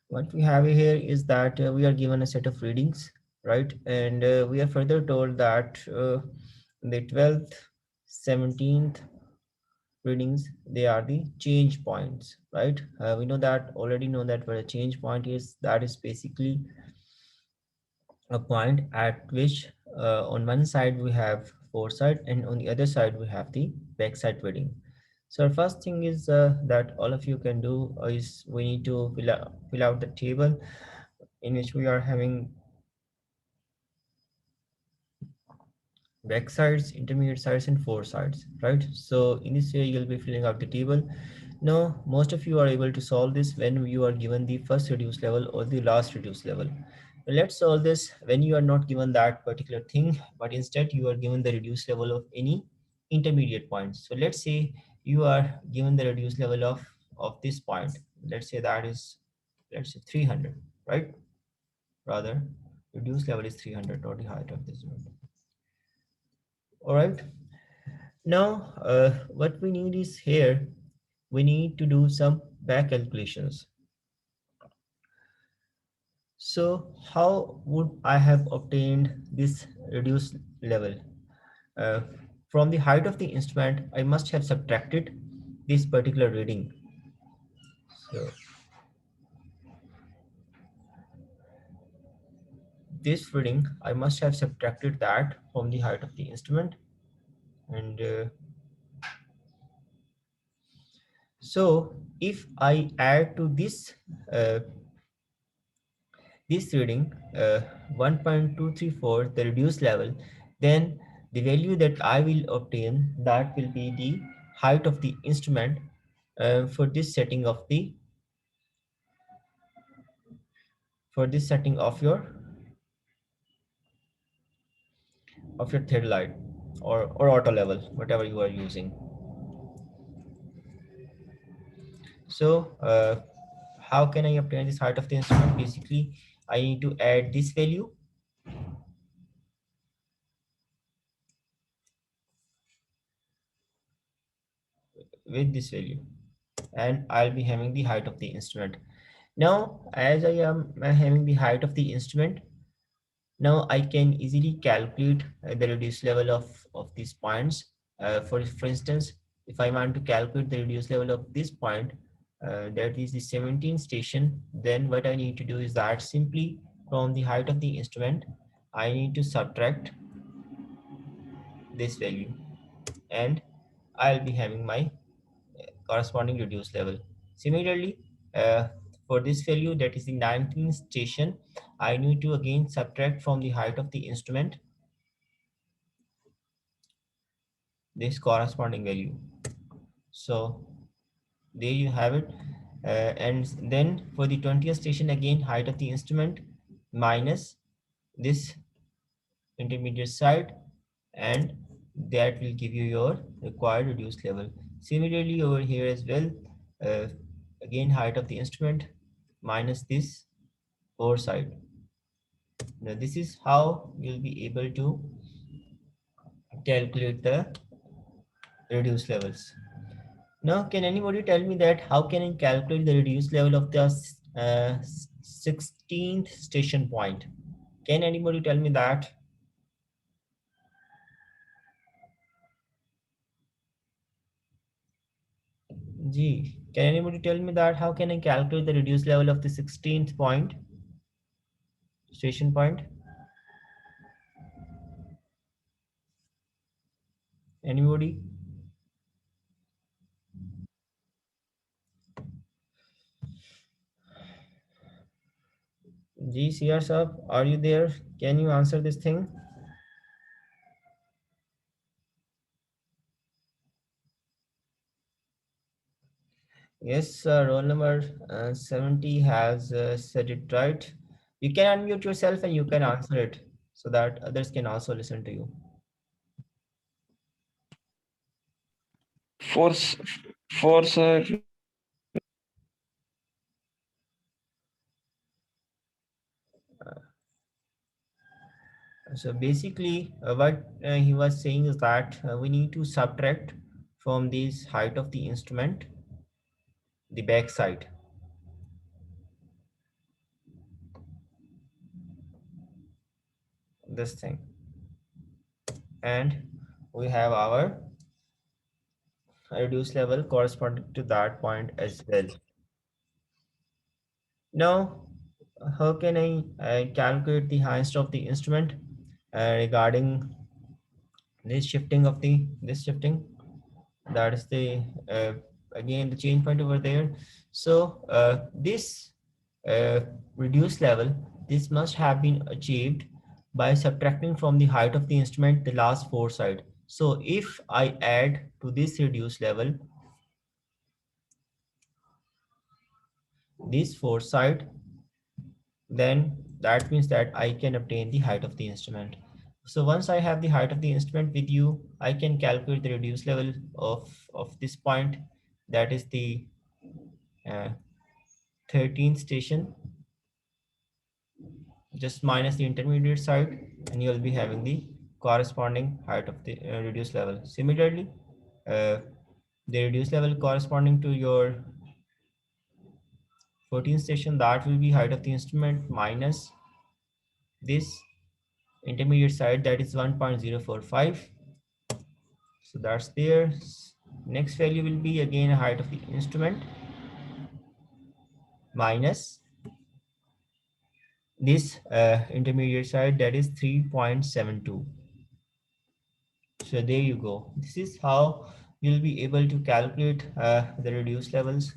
What we have here is that we are given a set of readings, right? And we are further told that the 12th, 17th readings, they are the change points, right? We know that, already know that what a change point is. That is basically a point at which on one side we have foresight and on the other side we have the backside reading. So first thing is that all of you can do is we need to fill out the table in which we are having back sides, intermediate sides, and foresights, right? So in this way you'll be filling out the table. Now most of you are able to solve this when you are given the first reduced level or the last reduced level. Let's solve this when you are not given that particular thing, but instead you are given the reduced level of any intermediate points. So let's say you are given the reduced level of this point. Let's say that is, let's say 300, right? Rather, reduced level is 300, not the height of this node. All right. Now, what we need is here, we need to do some back calculations. So how would I have obtained this reduced level? Uh, from the height of the instrument, I must have subtracted this particular reading. So this reading, I must have subtracted that from the height of the instrument. And so if I add to uh, this reading 1.234, the reduced level, then the value that I will obtain, that will be the height of the instrument for this setting of the for this setting of your third light, or auto level, whatever you are using. So how can I obtain this height of the instrument? Basically, I need to add this value with this value, and I'll be having the height of the instrument. Now, as I am having the height of the instrument, now I can easily calculate the reduced level of these points. For instance, if I want to calculate the reduced level of this point, that is the 17th station, then what I need to do is that simply from the height of the instrument, I need to subtract this value, and I'll be having my corresponding reduced level. Similarly, uh, for this value, that is the 19th station, I need to again subtract from the height of the instrument this corresponding value. So there you have it. And then for the 20th station, again height of the instrument minus this intermediate side, and that will give you your required reduced level. Similarly over here as well, uh, again height of the instrument minus this foresight. Now this is how you'll be able to calculate the reduced levels. Now, can anybody tell me that how can I calculate the reduced level of the 16th station point? Can anybody tell me that? Gee, can anybody tell me that how can I calculate the reduced level of the 16th point, station point? Anybody? Gee, CR sir, are you there? Can you answer this thing? Yes, roll number 70 has said it right. You can unmute yourself and you can answer it so that others can also listen to you. Force, force, So basically, what he was saying is that we need to subtract from this height of the instrument the back side. this thing, and we have our reduce level corresponding to that point as well. Now, how can I calculate the highest of the instrument regarding this shifting? That is the again the change point over there. So this uh, reduced level, this must have been achieved by subtracting from the height of the instrument the last four side. So if I add to this reduced level this four side, then that means that I can obtain the height of the instrument. So once I have the height of the instrument with you, I can calculate the reduced level of this point, that is the uh, 13th station, just minus the intermediate side, and you will be having the corresponding height of the reduced level. Similarly, uh, the reduced level corresponding to your 14th station, that will be height of the instrument minus this intermediate side, that is 1.045. So that's there. Next value will be again height of the instrument minus this intermediate side, that is 3.72. So there you go. This is how you'll be able to calculate the reduced levels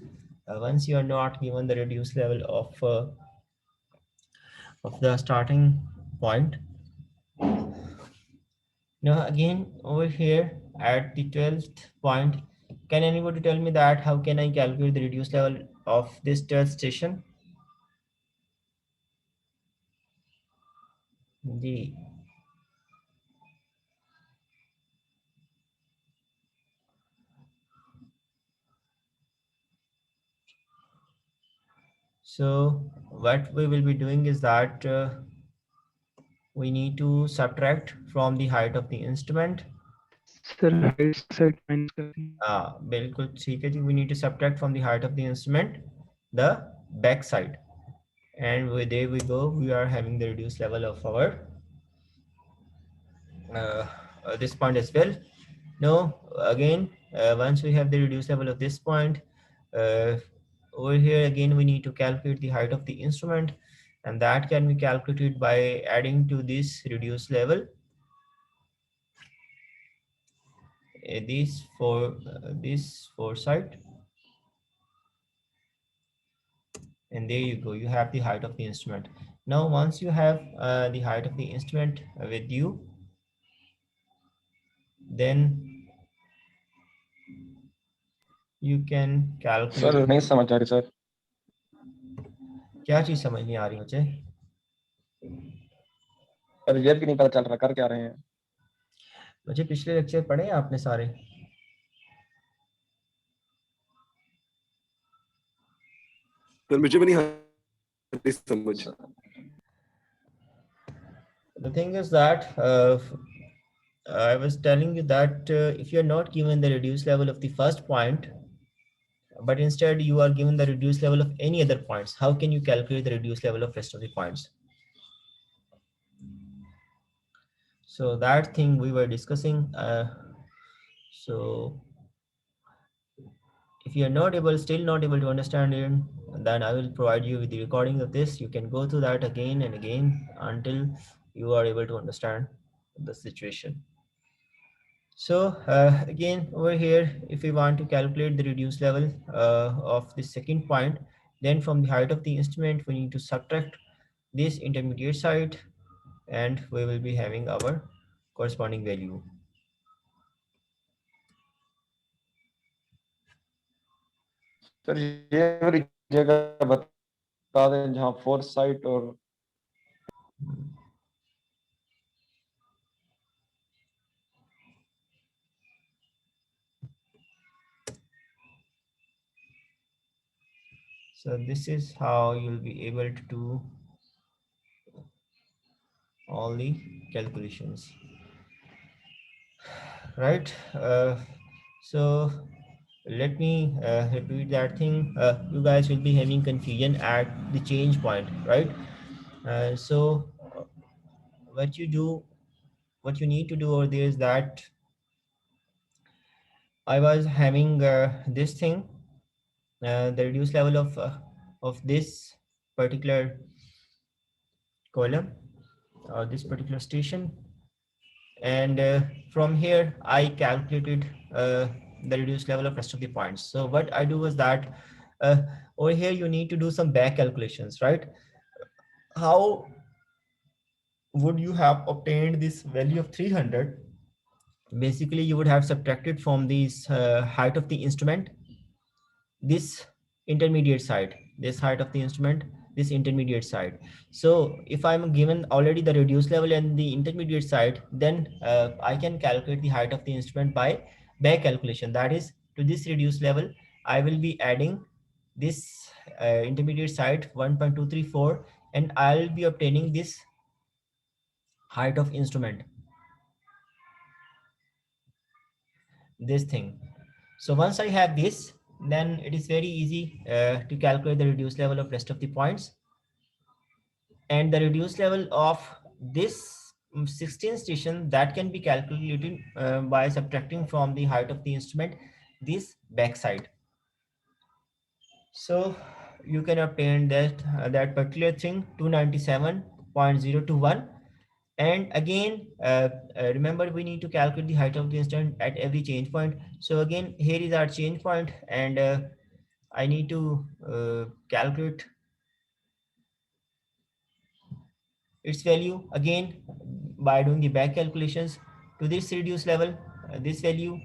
once you are not given the reduced level of the starting point. Now again over here at the 12th point, can anybody tell me that how can I calculate the reduced level of this 12th station? The so what we will be doing is that we need to subtract from the height of the instrument. Sir height side minus कर देंगे. बिल्कुल ठीक है जी. We need to subtract from the height of the instrument the back side, and there we go. We are having the reduced level of our this point as well. Now again, once we have the reduced level of this point, uh, over here again we need to calculate the height of the instrument, and that can be calculated by adding to this reduced level this foresight, and there you go, you have the height of the instrument. Now once you have the height of the instrument with you, then you can calculate. Sir नहीं समझ आ रही sir. क्या चीज समझ नहीं आ रही मुझे? Sir ये भी नहीं पता चल रहा कर क्या रहे हैं. मुझे पिछले लेक्चर पढ़े हैं आपने सारे? सर मुझे भी नहीं आ रही समझ. The thing is that I was telling you that if you are not given the reduced level of the first point, but instead you are given the reduced level of any other points, how can you calculate the reduced level of rest of the points? So that thing we were discussing. So if you are still not able to understand it, then I will provide you with the recording of this. You can go through that again and again until you are able to understand the situation. So again over here, if we want to calculate the reduced level of the second point, then from the height of the instrument we need to subtract this intermediate side, and we will be having our corresponding value. Sir ये वाली जगह बता दें जहाँ foresight और So this is how you'll be able to do all the calculations, right? So let me repeat that thing. You guys will be having confusion at the change point, right? So what you need to do over there is that I was having this thing, the reduced level of this particular column or this particular station, and from here I calculated the reduced level of rest of the points. So what I do was that uh, over here you need to do some back calculations, right? How would you have obtained this value of 300? Basically you would have subtracted from this height of the instrument this intermediate side, this height of the instrument, this intermediate side. So if I'm given already the reduced level and the intermediate side, then I can calculate the height of the instrument by back calculation. That is, to this reduced level I will be adding this intermediate side 1.234, and I'll be obtaining this height of instrument, this thing. So once I have this, then it is very easy to calculate the reduced level of rest of the points, and the reduced level of this 16 station that can be calculated by subtracting from the height of the instrument this backside. So you can obtain that particular thing 297.021. And again remember, we need to calculate the height of the instrument at every change point. So again, here is our change point, and I need to calculate its value again by doing the back calculations. To this reduced level, this value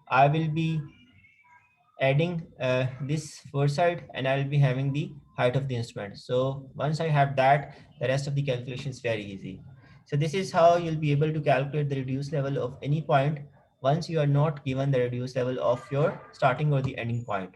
I will be adding this first side, and I will be having the height of the instrument. So once I have that, the rest of the calculation is very easy. So this is how you'll be able to calculate the reduced level of any point once you are not given the reduced level of your starting or the ending point.